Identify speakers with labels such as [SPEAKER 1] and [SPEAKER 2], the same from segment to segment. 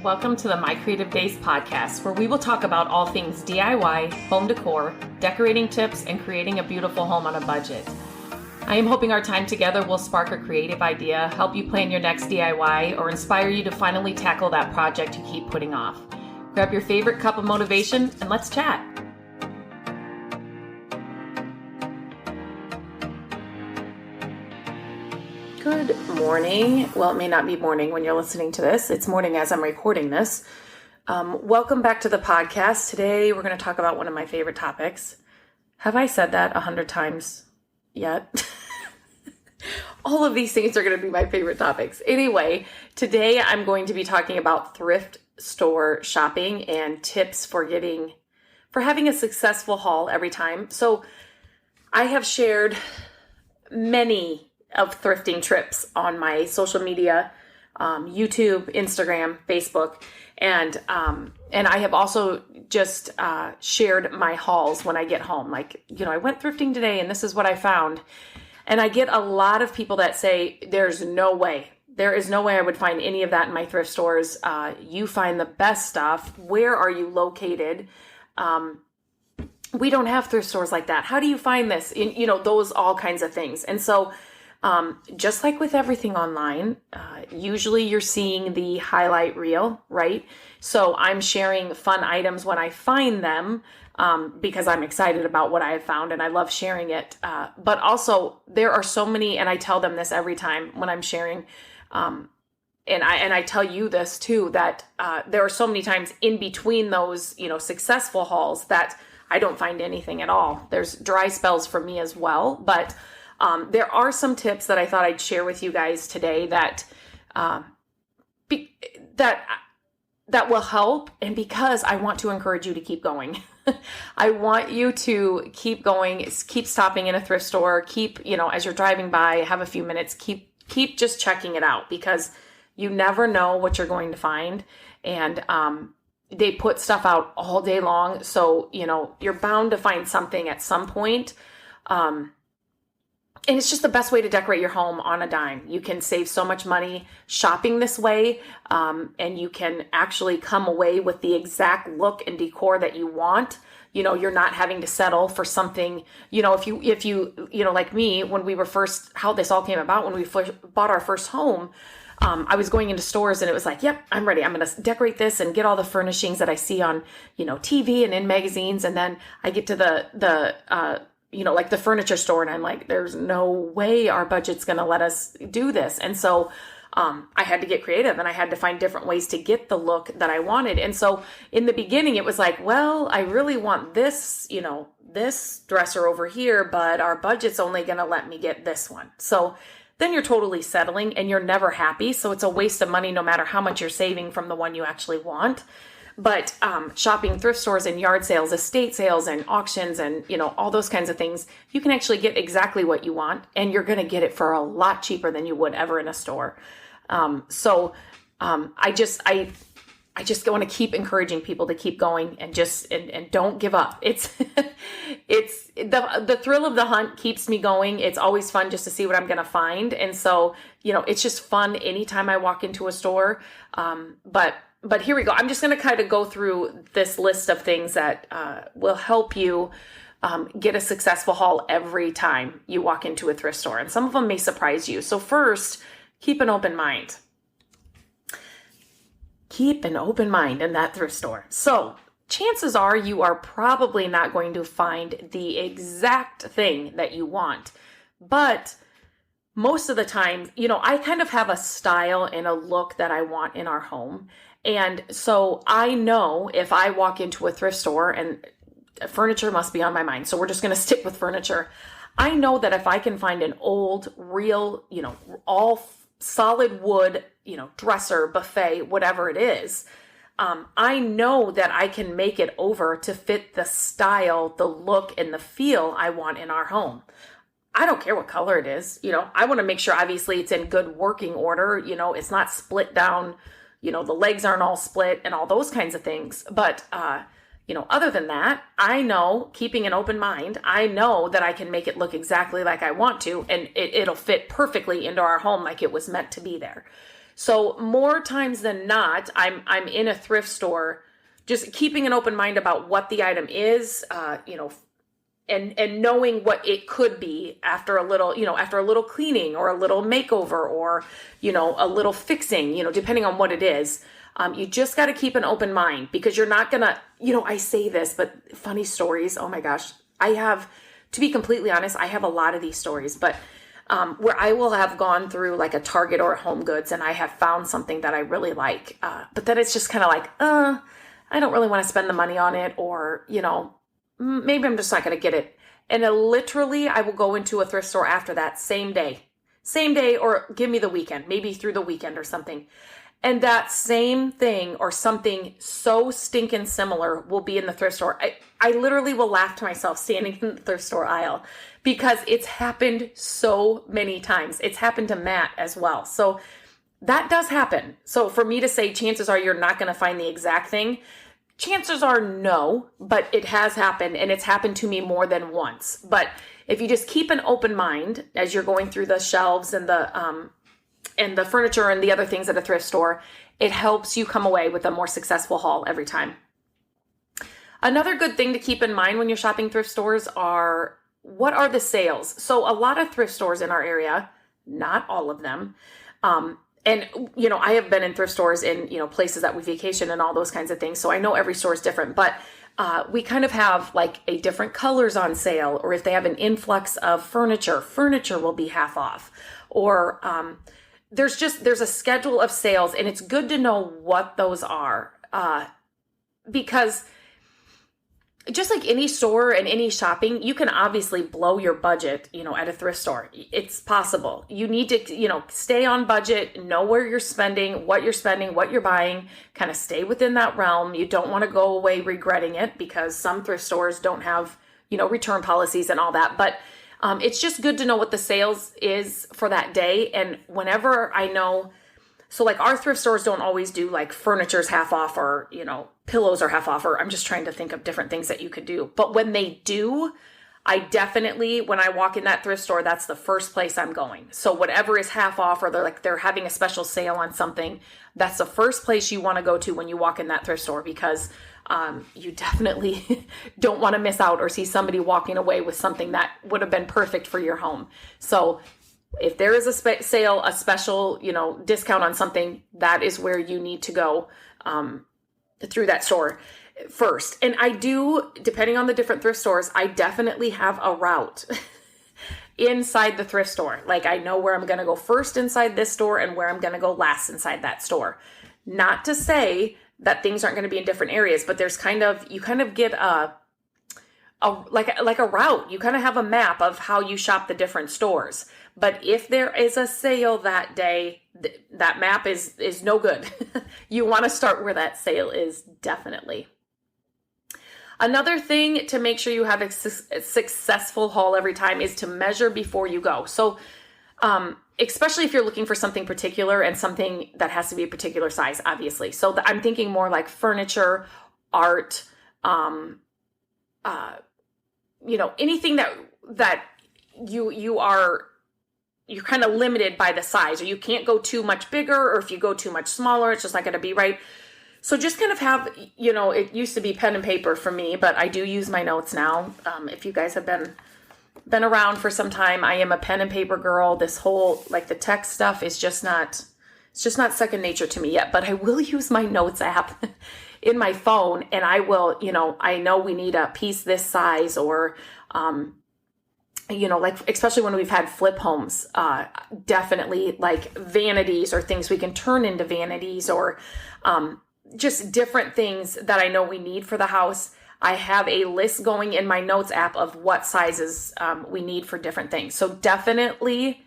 [SPEAKER 1] Welcome to the My Creative Days podcast, where we will talk about all things DIY, home decor, decorating tips, and creating a beautiful home on a budget. I am hoping our time together will spark a creative idea, help you plan your next DIY, or inspire you to finally tackle that project you keep putting off. Grab your favorite cup of motivation and let's chat. Good morning. Well, it may not be morning when you're listening to this. It's morning as I'm recording this. Welcome back to the podcast. Today, we're going to talk about one of my favorite topics. Have I said that 100 times yet? All of these things are going to be my favorite topics. Anyway, today I'm going to be talking about thrift store shopping and tips for having a successful haul every time. So I have shared many of thrifting trips on my social media, YouTube, Instagram, Facebook, and I have also just shared my hauls when I get home. Like, I went thrifting today and this is what I found. And I get a lot of people that say, there is no way I would find any of that in my thrift stores. You find the best stuff. Where are you located? We don't have thrift stores like that. How do you find this? Those all kinds of things. And so just like with everything online, usually you're seeing the highlight reel, right? So I'm sharing fun items when I find them, because I'm excited about what I have found and I love sharing it. But also there are so many, and I tell them this every time when I'm sharing, and I tell you this too, that there are so many times in between those, successful hauls that I don't find anything at all. There's dry spells for me as well, but there are some tips that I thought I'd share with you guys today that will help, and because I want to encourage you to keep going. I want you to keep going, keep stopping in a thrift store, keep, as you're driving by, have a few minutes, keep just checking it out, because you never know what you're going to find. And they put stuff out all day long, so you're bound to find something at some point. And it's just the best way to decorate your home on a dime. You can save so much money shopping this way, and you can actually come away with the exact look and decor that you want. You're not having to settle for something, if you like me, when we were how this all came about, when we first bought our first home, I was going into stores and it was like, yep, I'm ready. I'm going to decorate this and get all the furnishings that I see on, TV and in magazines. And then I get to the like the furniture store, and I'm like, there's no way our budget's going to let us do this. And so I had to get creative, and I had to find different ways to get the look that I wanted. And so in the beginning, it was like, well, I really want this, this dresser over here, but our budget's only going to let me get this one. So then you're totally settling and you're never happy. So it's a waste of money no matter how much you're saving from the one you actually want. But shopping thrift stores and yard sales, estate sales and auctions and, all those kinds of things, you can actually get exactly what you want, and you're going to get it for a lot cheaper than you would ever in a store. I just want to keep encouraging people to keep going and and don't give up. It's the thrill of the hunt keeps me going. It's always fun just to see what I'm going to find. And so, it's just fun anytime I walk into a store. But here we go. I'm just going to kind of go through this list of things that will help you get a successful haul every time you walk into a thrift store. And some of them may surprise you. So first, keep an open mind. Keep an open mind in that thrift store. So chances are you are probably not going to find the exact thing that you want. But most of the time, I kind of have a style and a look that I want in our home. And so I know if I walk into a thrift store, and furniture must be on my mind, so we're just going to stick with furniture. I know that if I can find an old, real, all solid wood, dresser, buffet, whatever it is, I know that I can make it over to fit the style, the look, and the feel I want in our home. I don't care what color it is. I want to make sure, obviously, it's in good working order. It's not split down. The legs aren't all split and all those kinds of things. But, other than that, I know, keeping an open mind, I know that I can make it look exactly like I want to, and it'll fit perfectly into our home like it was meant to be there. So more times than not, I'm in a thrift store, just keeping an open mind about what the item is, and knowing what it could be after a little cleaning or a little makeover or, a little fixing, depending on what it is. You just got to keep an open mind, because you're not going to, I say this, but funny stories. Oh my gosh. To be completely honest, I have a lot of these stories, but where I will have gone through like a Target or a Home Goods and I have found something that I really like. But then it's just kind of like, I don't really want to spend the money on it, or, maybe I'm just not going to get it. And literally I will go into a thrift store after that same day, or give me the weekend, maybe through the weekend or something. And that same thing or something so stinking similar will be in the thrift store. I literally will laugh to myself standing in the thrift store aisle, because it's happened so many times. It's happened to Matt as well. So that does happen. So for me to say chances are you're not going to find the exact thing, chances are no, but it has happened, and it's happened to me more than once. But if you just keep an open mind as you're going through the shelves and the furniture and the other things at a thrift store, it helps you come away with a more successful haul every time. Another good thing to keep in mind when you're shopping thrift stores are, what are the sales? So a lot of thrift stores in our area, not all of them, and, I have been in thrift stores in, places that we vacation and all those kinds of things. So I know every store is different, but we kind of have like a different colors on sale, or if they have an influx of furniture will be half off, or there's a schedule of sales, and it's good to know what those are, because just like any store and any shopping, you can obviously blow your budget, at a thrift store. It's possible. You need to, stay on budget, know where you're spending, what you're buying, kind of stay within that realm. You don't want to go away regretting it, because some thrift stores don't have, return policies and all that. But it's just good to know what the sales is for that day. And whenever I know, so like our thrift stores don't always do like furniture's half off, or, pillows are half off, or I'm just trying to think of different things that you could do. But when they do, I definitely, when I walk in that thrift store, that's the first place I'm going. So whatever is half off, or they're having a special sale on something, that's the first place you want to go to when you walk in that thrift store, because you definitely don't want to miss out or see somebody walking away with something that would have been perfect for your home. So if there is a sale, a special, discount on something, that is where you need to go through that store first. And I do, depending on the different thrift stores, I definitely have a route inside the thrift store. Like I know where I'm going to go first inside this store and where I'm going to go last inside that store. Not to say that things aren't going to be in different areas, but there's you kind of get like a route. You kind of have a map of how you shop the different stores. But if there is a sale that day, that map is no good. You want to start where that sale is, definitely. Another thing to make sure you have a successful haul every time is to measure before you go. So especially if you're looking for something particular and something that has to be a particular size, obviously. So I'm thinking more like furniture, art, anything that you're kind of limited by the size, or you can't go too much bigger, or if you go too much smaller, it's just not going to be right. So just kind of have, it used to be pen and paper for me, but I do use my notes now. If you guys have been around for some time, I am a pen and paper girl. This whole, like the tech stuff is it's just not second nature to me yet, but I will use my notes app in my phone, and I will, I know we need a piece this size, or, like, especially when we've had flip homes, definitely like vanities or things we can turn into vanities, or, just different things that I know we need for the house. I have a list going in my notes app of what sizes we need for different things. So definitely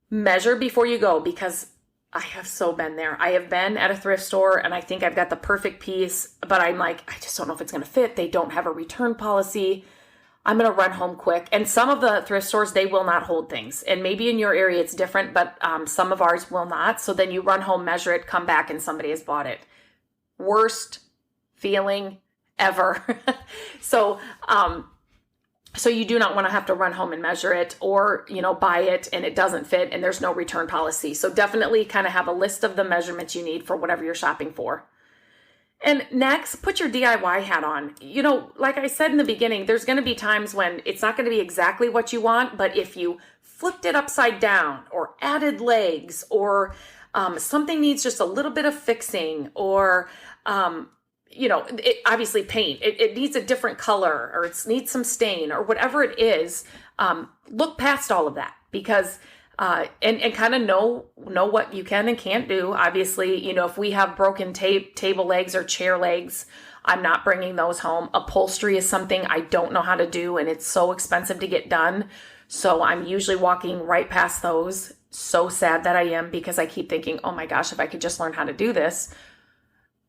[SPEAKER 1] measure before you go, because I have so been there. I have been at a thrift store and I think I've got the perfect piece, but I'm like, I just don't know if it's going to fit. They don't have a return policy. I'm going to run home quick. And some of the thrift stores, they will not hold things. And maybe in your area it's different, but some of ours will not. So then you run home, measure it, come back, and somebody has bought it. Worst feeling ever. So So you do not want to have to run home and measure it, or, buy it and it doesn't fit and there's no return policy. So definitely kind of have a list of the measurements you need for whatever you're shopping for. And next, put your DIY hat on. Like I said in the beginning, there's going to be times when it's not going to be exactly what you want, but if you flipped it upside down or added legs, or something needs just a little bit of fixing, or obviously paint. It needs a different color, or it needs some stain, or whatever it is. Look past all of that, because and kind of know what you can and can't do. Obviously, if we have broken table legs or chair legs, I'm not bringing those home. Upholstery is something I don't know how to do, and it's so expensive to get done. So I'm usually walking right past those. So sad that I am, because I keep thinking, oh my gosh, if I could just learn how to do this.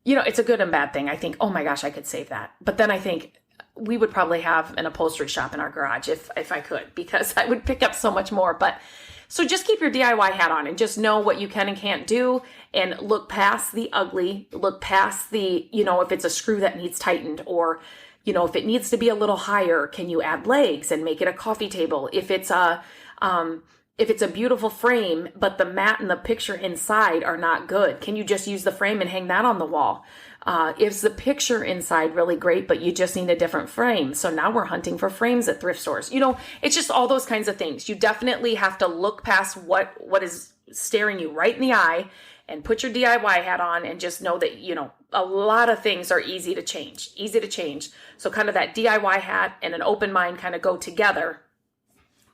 [SPEAKER 1] It's a good and bad thing. I think, oh my gosh, I could save that. But then I think we would probably have an upholstery shop in our garage if I could, because I would pick up so much more. But so just keep your DIY hat on and just know what you can and can't do, and look past the ugly, look past the, if it's a screw that needs tightened, or, if it needs to be a little higher, can you add legs and make it a coffee table? If it's a beautiful frame, but the mat and the picture inside are not good, can you just use the frame and hang that on the wall? Is the picture inside really great, but you just need a different frame? So now we're hunting for frames at thrift stores. It's just all those kinds of things. You definitely have to look past what is staring you right in the eye, and put your DIY hat on, and just know that, a lot of things are easy to change. So kind of that DIY hat and an open mind kind of go together,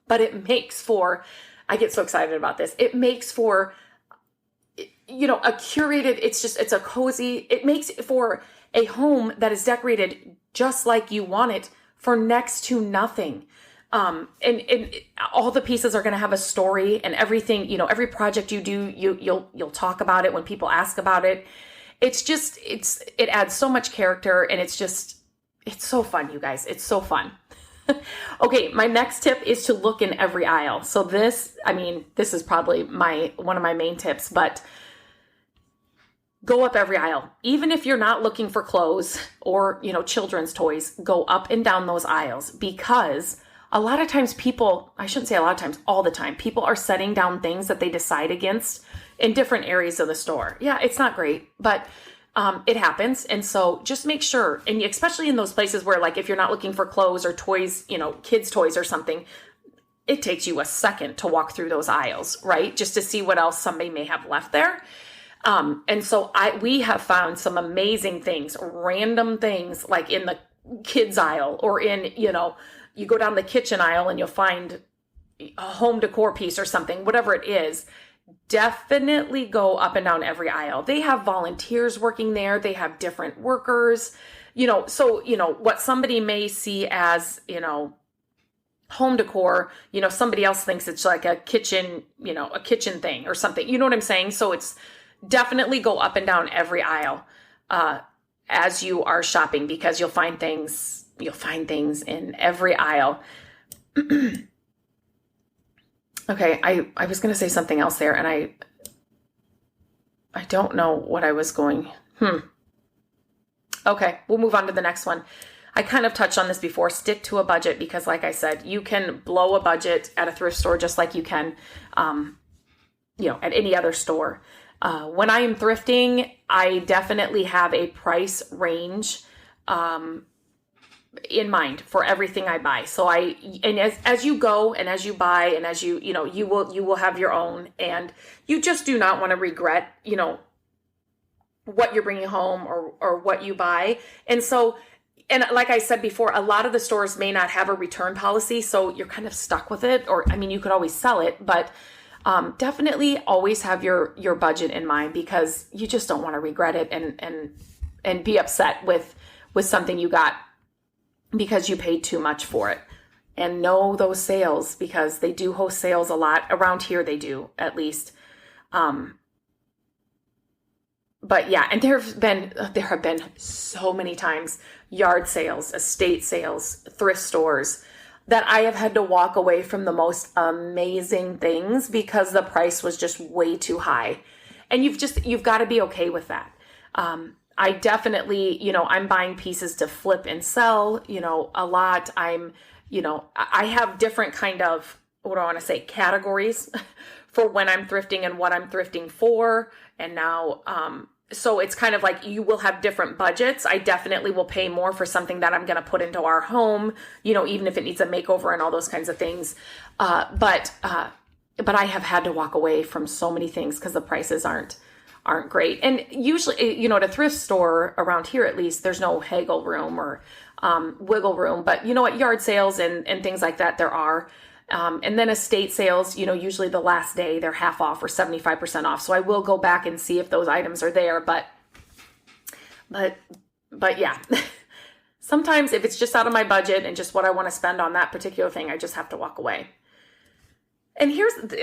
[SPEAKER 1] but it makes for, I get so excited about this. It makes for, a curated, it's a cozy, it makes for a home that is decorated just like you want it for next to nothing. And all the pieces are going to have a story, and everything, every project you do, you'll talk about it when people ask about it. It adds so much character, and it's so fun, you guys. It's so fun. Okay, my next tip is to look in every aisle. So this is probably one of my main tips, but go up every aisle. Even if you're not looking for clothes or, children's toys, go up and down those aisles, because a lot of times I shouldn't say a lot of times, all the time, people are setting down things that they decide against in different areas of the store. Yeah, it's not great, but it happens. And so just make sure, and especially in those places where, like, if you're not looking for clothes or toys, kids' toys or something, it takes you a second to walk through those aisles, right? Just to see what else somebody may have left there. And so we have found some amazing things, random things, like in the kids aisle, or in, you go down the kitchen aisle and you'll find a home decor piece or something, whatever it is. Definitely go up and down every aisle. They have volunteers working there. They have different workers, so, what somebody may see as, home decor, somebody else thinks it's like a kitchen thing or something. You know what I'm saying? So it's definitely go up and down every aisle, as you are shopping, because you'll find things in every aisle. Okay, I was going to say something else there, and I don't know what I was going. Okay, we'll move on to the next one. I kind of touched on this before. Stick to a budget, because like I said, you can blow a budget at a thrift store just like you can, at any other store. When I am thrifting, I definitely have a price range, in mind for everything I buy. So as you go and as you buy and as you will have your own, and you just do not want to regret, what you're bringing home or what you buy. And so, and like I said before, a lot of the stores may not have a return policy, so you're kind of stuck with it, or, you could always sell it, but definitely always have your budget in mind, because you just don't want to regret it and be upset with something you got because you paid too much for it. And know those sales, because they do host sales a lot around here. They do, at least. But yeah, and there have been so many times yard sales, estate sales, thrift stores, that I have had to walk away from the most amazing things because the price was just way too high. And you've got to be okay with that. I definitely, I'm buying pieces to flip and sell, a lot. I'm, I have different kind of, what do I want to say, categories for when I'm thrifting and what I'm thrifting for. And now, so it's kind of like you will have different budgets. I definitely will pay more for something that I'm going to put into our home, even if it needs a makeover and all those kinds of things. But I have had to walk away from so many things because the prices aren't great. And usually, at a thrift store around here, at least, there's no haggle room or wiggle room. But at yard sales and things like that, there are. And then estate sales, usually the last day they're half off or 75% off. So I will go back and see if those items are there. But yeah, sometimes if it's just out of my budget and just what I want to spend on that particular thing, I just have to walk away. And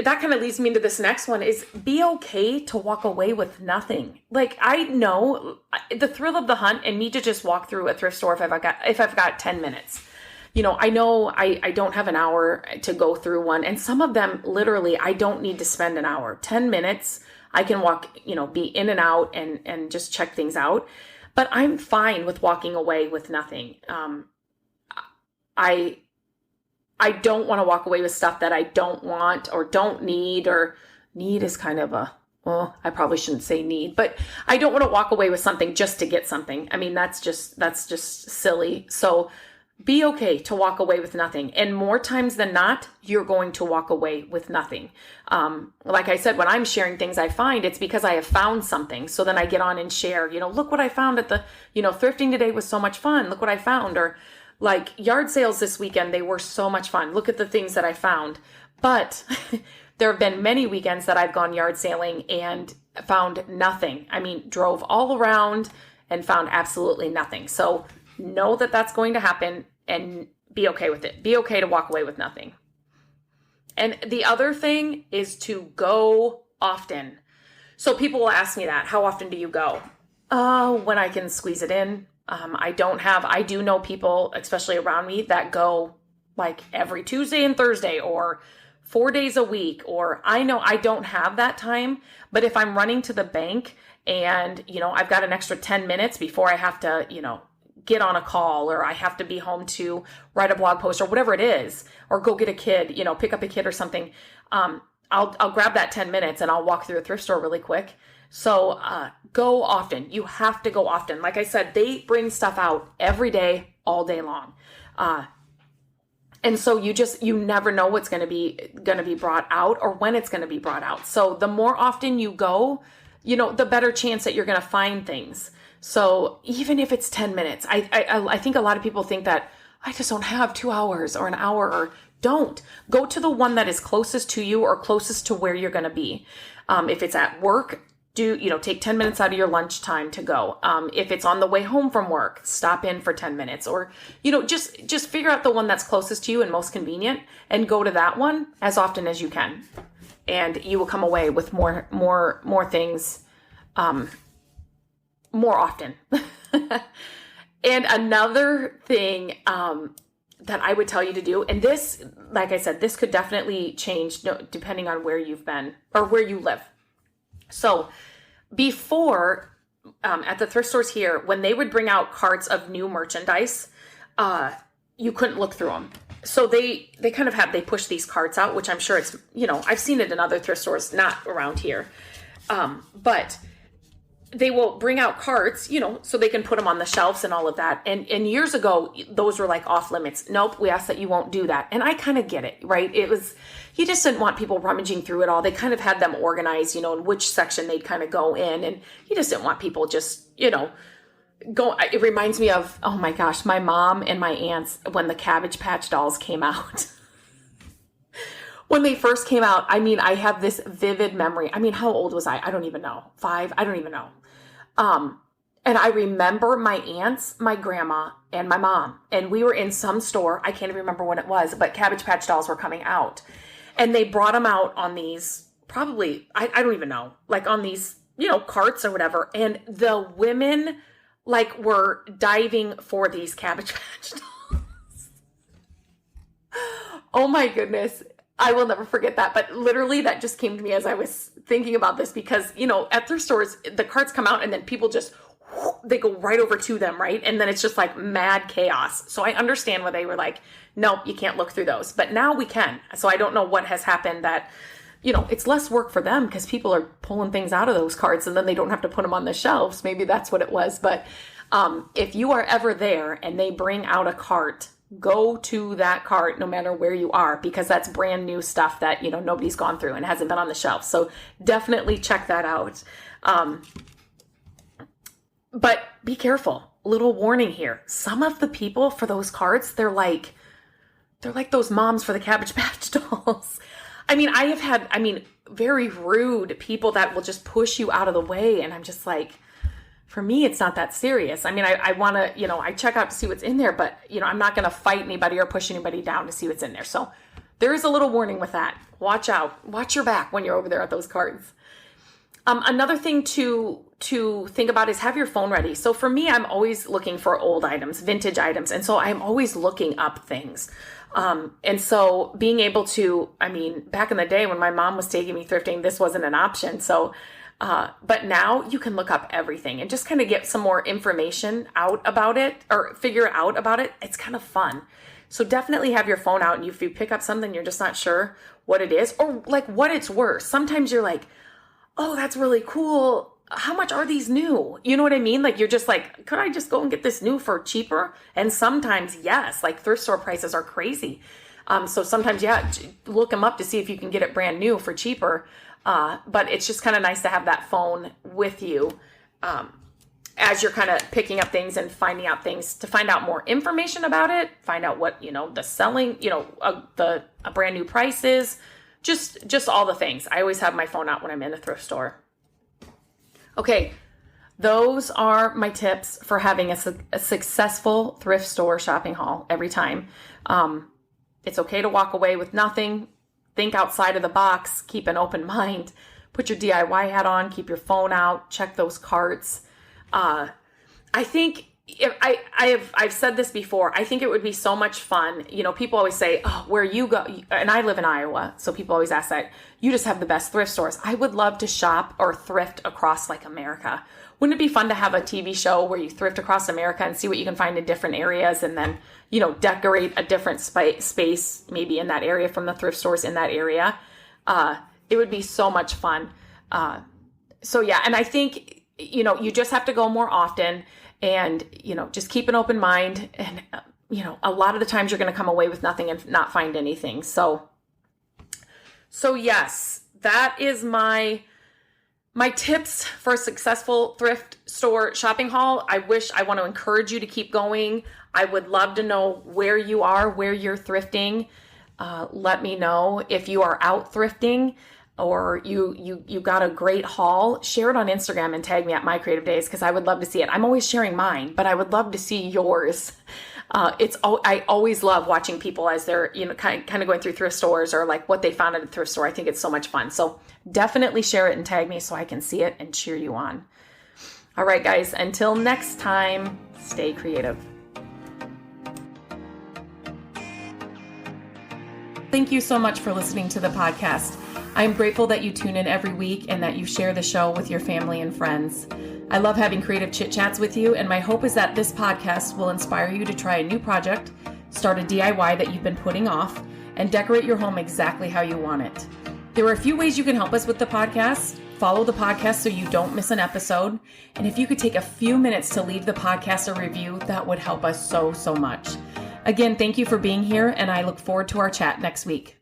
[SPEAKER 1] that kind of leads me into this next one is be okay to walk away with nothing. Like, I know the thrill of the hunt and me to just walk through a thrift store if I've got 10 minutes. I know I don't have an hour to go through one. And some of them, literally, I don't need to spend an hour. 10 minutes, I can walk, be in and out and just check things out. But I'm fine with walking away with nothing. I don't want to walk away with stuff that I don't want or don't need, or need is kind of I probably shouldn't say need, but I don't want to walk away with something just to get something. I mean, that's just silly. So be okay to walk away with nothing. And more times than not, you're going to walk away with nothing. Like I said, when I'm sharing things I find, it's because I have found something. So then I get on and share, look what I found at the, thrifting today was so much fun. Look what I found. Or like yard sales this weekend, they were so much fun. Look at the things that I found. But there have been many weekends that I've gone yard sailing and found nothing. I mean, drove all around and found absolutely nothing. So know that that's going to happen and be okay with it. Be okay to walk away with nothing. And the other thing is to go often. So people will ask me that. How often do you go? When I can squeeze it in. I do know people, especially around me, that go like every Tuesday and Thursday or 4 days a week. Or I know I don't have that time, but if I'm running to the bank and, I've got an extra 10 minutes before I have to, get on a call, or I have to be home to write a blog post or whatever it is, or go get a kid, pick up a kid or something. I'll grab that 10 minutes and I'll walk through a thrift store really quick. So, go often. You have to go often. Like I said, they bring stuff out every day, all day long. And so you never know what's going to be brought out or when it's going to be brought out. So the more often you go, the better chance that you're going to find things. So even if it's 10 minutes, I think a lot of people think that I just don't have 2 hours or an hour, or don't. Go to the one that is closest to you or closest to where you're going to be. If it's at work, take 10 minutes out of your lunchtime to go. If it's on the way home from work, stop in for 10 minutes, or, just figure out the one that's closest to you and most convenient and go to that one as often as you can. And you will come away with more things, more often. And another thing, that I would tell you to do, and this, like I said, this could definitely change depending on where you've been or where you live. So before, at the thrift stores here, when they would bring out carts of new merchandise, you couldn't look through them. So they kind of they push these carts out, which I'm sure it's, I've seen it in other thrift stores, not around here. But they will bring out carts, so they can put them on the shelves and all of that. And years ago, those were like off limits. Nope, we ask that you won't do that. And I kind of get it, right? You just didn't want people rummaging through it all. They kind of had them organized, in which section they'd kind of go in. And you just didn't want people just, go. It reminds me of, oh my gosh, my mom and my aunts, when the Cabbage Patch dolls came out. When they first came out, I have this vivid memory. How old was I? I don't even know. 5? I don't even know. And I remember my aunts, my grandma, and my mom. And we were in some store. I can't even remember when it was, but Cabbage Patch dolls were coming out. And they brought them out on these, probably, I don't even know, like on these, carts or whatever. And the women, were diving for these Cabbage Patch dolls. Oh my goodness. I will never forget that. But literally that just came to me as I was thinking about this because, at thrift stores, the carts come out and then people just they go right over to them, right? And then it's just like mad chaos. So I understand why they were like, nope, you can't look through those. But now we can. So I don't know what has happened that, it's less work for them because people are pulling things out of those carts and then they don't have to put them on the shelves. Maybe that's what it was. But if you are ever there and they bring out a cart, go to that cart no matter where you are, because that's brand new stuff that, nobody's gone through and hasn't been on the shelf. So definitely check that out. But be careful. Little warning here. Some of the people for those carts, they're like those moms for the Cabbage Patch dolls. I mean, I have had, very rude people that will just push you out of the way. And I'm just like, for me, it's not that serious. I mean, I want to, I check out to see what's in there, but, I'm not going to fight anybody or push anybody down to see what's in there. So there is a little warning with that. Watch out. Watch your back when you're over there at those carts. Another thing to think about is have your phone ready. So for me, I'm always looking for old items, vintage items. And so I'm always looking up things. And so being able to, back in the day when my mom was taking me thrifting, this wasn't an option. So, but now you can look up everything and just kind of get some more information out about it or figure out about it. It's kind of fun. So definitely have your phone out, and if you pick up something, you're just not sure what it is or like what it's worth. Sometimes you're like, oh, that's really cool. How much are these new? You know what I mean? Like, you're just like, could I just go and get this new for cheaper? And sometimes, yes, like thrift store prices are crazy. So sometimes, look them up to see if you can get it brand new for cheaper. But it's just kind of nice to have that phone with you as you're kind of picking up things and finding out things to find out more information about it, find out what, the selling, a brand new price is, just all the things. I always have my phone out when I'm in the thrift store. Okay, those are my tips for having a successful thrift store shopping haul every time. It's okay to walk away with nothing. Think outside of the box. Keep an open mind. Put your DIY hat on. Keep your phone out. Check those carts. I think I've said this before. I think it would be so much fun. People always say, oh, where you go, and I live in Iowa, so people always ask that. You just have the best thrift stores. I would love to shop or thrift across like America. Wouldn't it be fun to have a TV show where you thrift across America and see what you can find in different areas, and then, decorate a different space maybe in that area from the thrift stores in that area? It would be so much fun. So yeah, and I think, you just have to go more often. And, just keep an open mind. And, a lot of the times you're going to come away with nothing and not find anything. So yes, that is my tips for a successful thrift store shopping haul. I want to encourage you to keep going. I would love to know where you are, where you're thrifting. Let me know if you are out thrifting, or you got a great haul. Share it on Instagram and tag me at My Creative Days, because I would love to see it. I'm always sharing mine, but I would love to see yours. I always love watching people as they're kind of going through thrift stores or like what they found at a thrift store. I think it's so much fun. So definitely share it and tag me so I can see it and cheer you on. All right, guys, until next time, stay creative. Thank you so much for listening to the podcast. I'm grateful that you tune in every week and that you share the show with your family and friends. I love having creative chit chats with you, and my hope is that this podcast will inspire you to try a new project, start a DIY that you've been putting off, and decorate your home exactly how you want it. There are a few ways you can help us with the podcast. Follow the podcast so you don't miss an episode. And if you could take a few minutes to leave the podcast a review, that would help us so much. Again, thank you for being here, and I look forward to our chat next week.